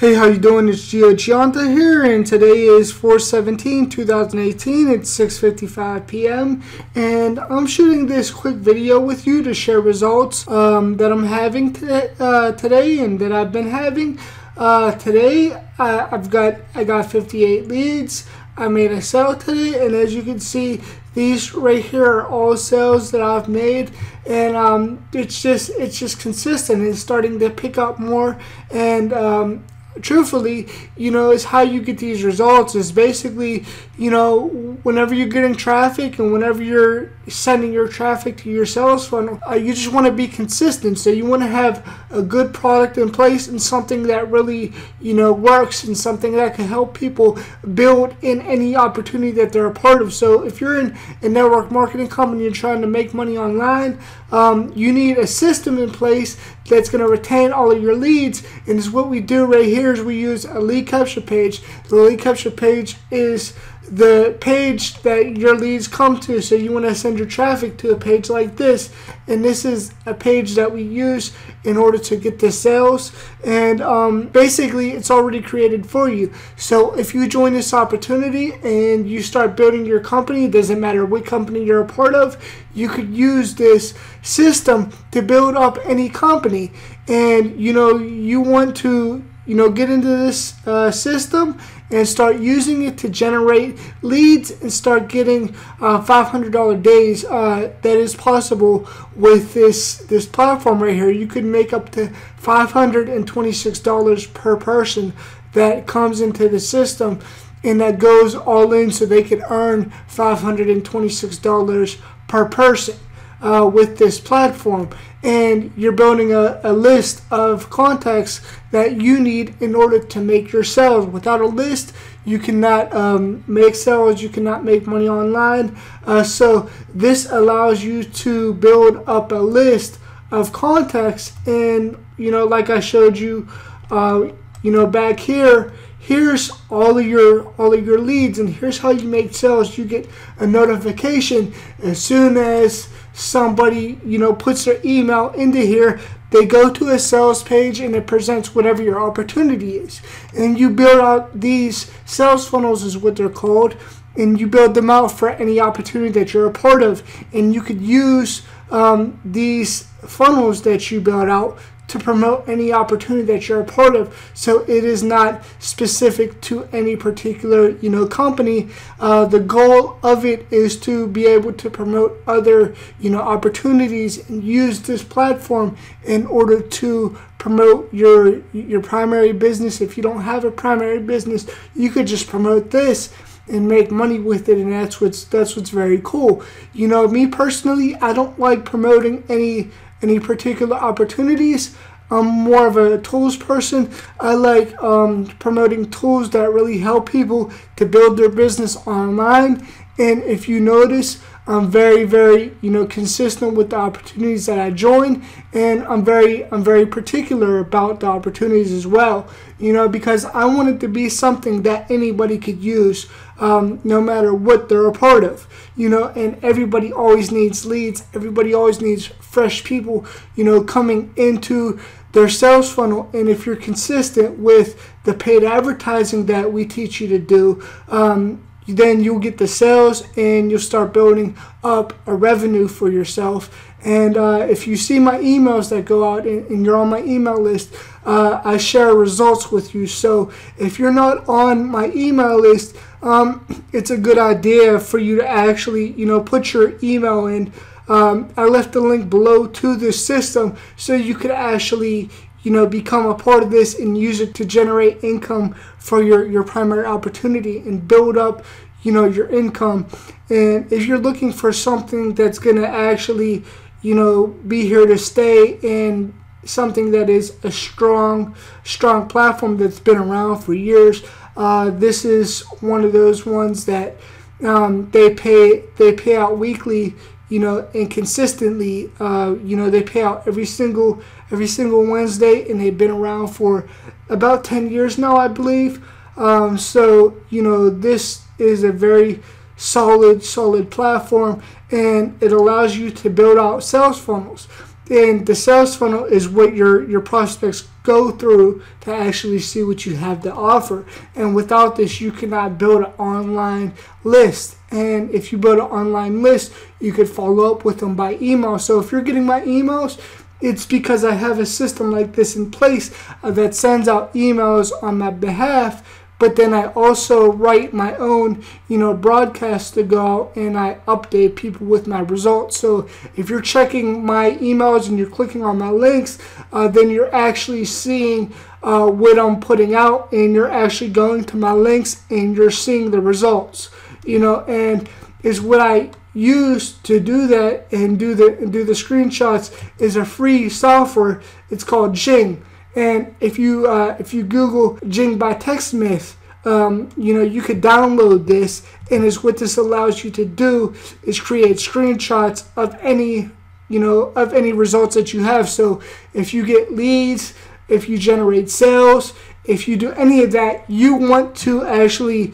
Hey, how you doing? It's Gio Gionta here, and today is 4/17/2018. It's 6:55 p.m. and I'm shooting this quick video with you to share results that I'm having today and that I've been having. Today, I got 58 leads. I made a sale today, and as you can see, these right here are all sales that I've made, and it's just consistent. It's starting to pick up more, and truthfully, is how you get these results is basically, whenever you're getting traffic and whenever you're sending your traffic to your sales funnel, you just want to be consistent. So you want to have a good product in place and something that really, works, and something that can help people build in any opportunity that they're a part of. So if you're in a network marketing company and trying to make money online, you need a system in place that's going to retain all of your leads. And is what we do right here is we use a lead capture page. The lead capture page is the page that your leads come to. So you want to send your traffic to a page like this, and this is a page that we use in order to get the sales, and basically it's already created for you. So if you join this opportunity and you start building your company, it doesn't matter what company you're a part of, you could use this system to build up any company. And you want to get into this system and start using it to generate leads and start getting $500 days. That is possible with this platform right here. You could make up to $526 per person that comes into the system, and that goes all in, so they could earn $526 per person with this platform. And you're building a list of contacts that you need in order to make your sales. Without a list, you cannot make sales, you cannot make money online. So this allows you to build up a list of contacts, and like I showed you back here, here's all of your leads, and here's how you make sales. You get a notification as soon as somebody puts their email into here. They go to a sales page and it presents whatever your opportunity is, and you build out these sales funnels is what they're called, and you build them out for any opportunity that you're a part of. And you could use these funnels that you build out to promote any opportunity that you're a part of. So it is not specific to any particular company. The goal of it is to be able to promote other opportunities and use this platform in order to promote your primary business. If you don't have a primary business, you could just promote this and make money with it, and that's what's very cool. Me personally, I don't like promoting any particular opportunities. I'm more of a tools person. I like promoting tools that really help people to build their business online. And if you notice, I'm very consistent with the opportunities that I join, and I'm very particular about the opportunities as well. Because I want it to be something that anybody could use, no matter what they're a part of. And everybody always needs leads. Everybody always needs fresh people, coming into their sales funnel. And if you're consistent with the paid advertising that we teach you to do, then you'll get the sales and you'll start building up a revenue for yourself. And if you see my emails that go out and you're on my email list, I share results with you. So if you're not on my email list, it's a good idea for you to actually put your email in. I left the link below to this system so you could actually become a part of this and use it to generate income for your primary opportunity and build up your income. And if you're looking for something that's gonna actually be here to stay, and something that is a strong platform that's been around for years, this is one of those ones that they pay out weekly, and consistently. They pay out every single Wednesday, and they've been around for about 10 years now, I believe. So this is a very solid platform, and it allows you to build out sales funnels. And the sales funnel is what your prospects go through to actually see what you have to offer. And without this, you cannot build an online list. And if you build an online list, you could follow up with them by email. So if you're getting my emails, it's because I have a system like this in place that sends out emails on my behalf. But then I also write my own, broadcast to go out, and I update people with my results. So if you're checking my emails and you're clicking on my links, then you're actually seeing what I'm putting out, and you're actually going to my links and you're seeing the results. And is what I use to do that and do the screenshots is a free software. It's called Jing. And if you Google Jing by TechSmith, you could download this, and is what this allows you to do is create screenshots of any results that you have. So if you get leads, if you generate sales, if you do any of that, you want to actually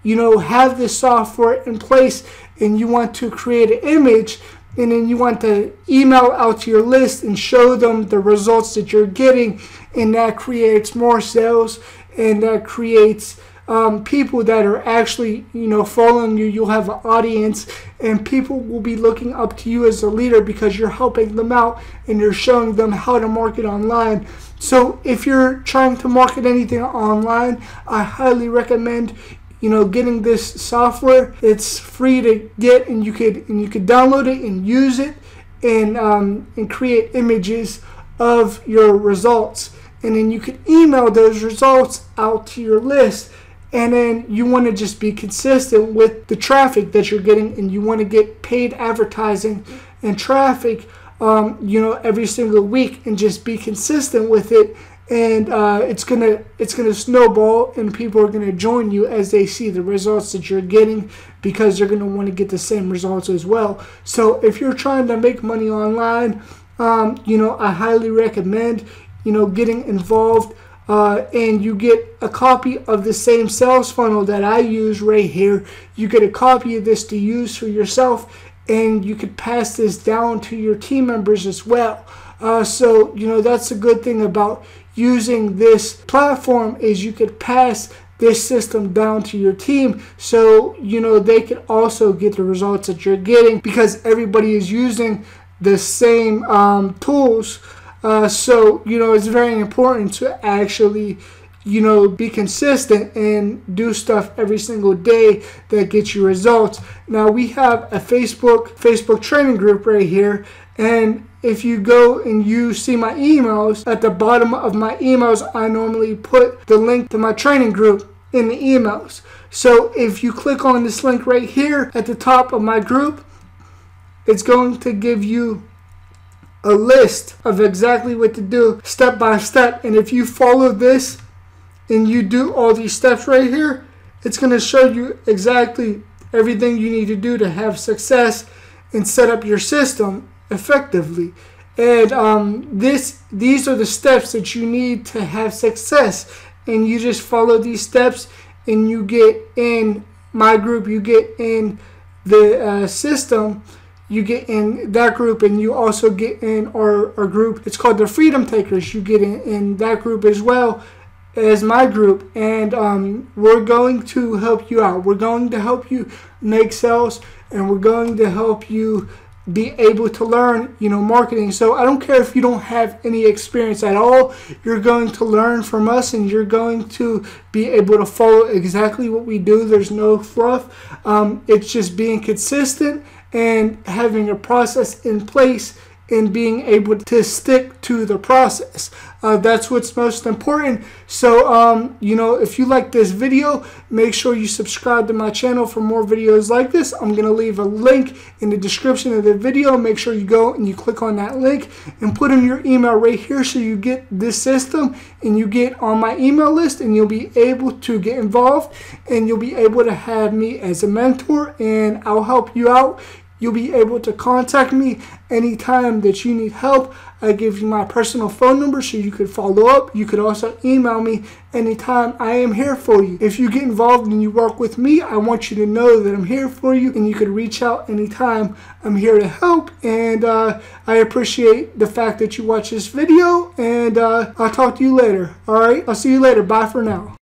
have this software in place, and you want to create an image, and then you want to email out to your list and show them the results that you're getting, and that creates more sales, and that creates people that are actually following you. You'll have an audience, and people will be looking up to you as a leader because you're helping them out and you're showing them how to market online. So if you're trying to market anything online, I highly recommend getting this software. It's free to get, and you could download it and use it, and create images of your results, and then you could email those results out to your list. And then you want to just be consistent with the traffic that you're getting, and you want to get paid advertising and traffic every single week, and just be consistent with it. And it's gonna snowball, and people are gonna join you as they see the results that you're getting, because they're gonna want to get the same results as well. So if you're trying to make money online, I highly recommend getting involved, and you get a copy of the same sales funnel that I use right here. You get a copy of this to use for yourself, and you could pass this down to your team members as well. So that's a good thing about using this platform, is you could pass this system down to your team, so they could also get the results that you're getting, because everybody is using the same tools. So it's very important to actually be consistent and do stuff every single day that gets you results. Now we have a Facebook training group right here, and if you go and you see my emails, at the bottom of my emails, I normally put the link to my training group in the emails. So if you click on this link right here at the top of my group, it's going to give you a list of exactly what to do step by step. And if you follow this and you do all these steps right here, it's going to show you exactly everything you need to do to have success and set up your system effectively. And these are the steps that you need to have success, and you just follow these steps, and you get in my group, you get in the system, you get in that group, and you also get in our group. It's called the Freedom Takers. You get in that group as well as my group, and we're going to help you out. We're going to help you make sales, and we're going to help you be able to learn marketing. So I don't care if you don't have any experience at all, you're going to learn from us, and you're going to be able to follow exactly what we do. There's no fluff. It's just being consistent and having a process in place, and being able to stick to the process. That's what's most important. So, if you like this video, make sure you subscribe to my channel for more videos like this. I'm going to leave a link in the description of the video. Make sure you go and you click on that link and put in your email right here, so you get this system and you get on my email list, and you'll be able to get involved, and you'll be able to have me as a mentor, and I'll help you out You'll be able to contact me anytime that you need help. I give you my personal phone number so you could follow up. You could also email me anytime. I am here for you. If you get involved and you work with me, I want you to know that I'm here for you, and you could reach out anytime. I'm here to help, and I appreciate the fact that you watch this video, and I'll talk to you later. All right, I'll see you later. Bye for now.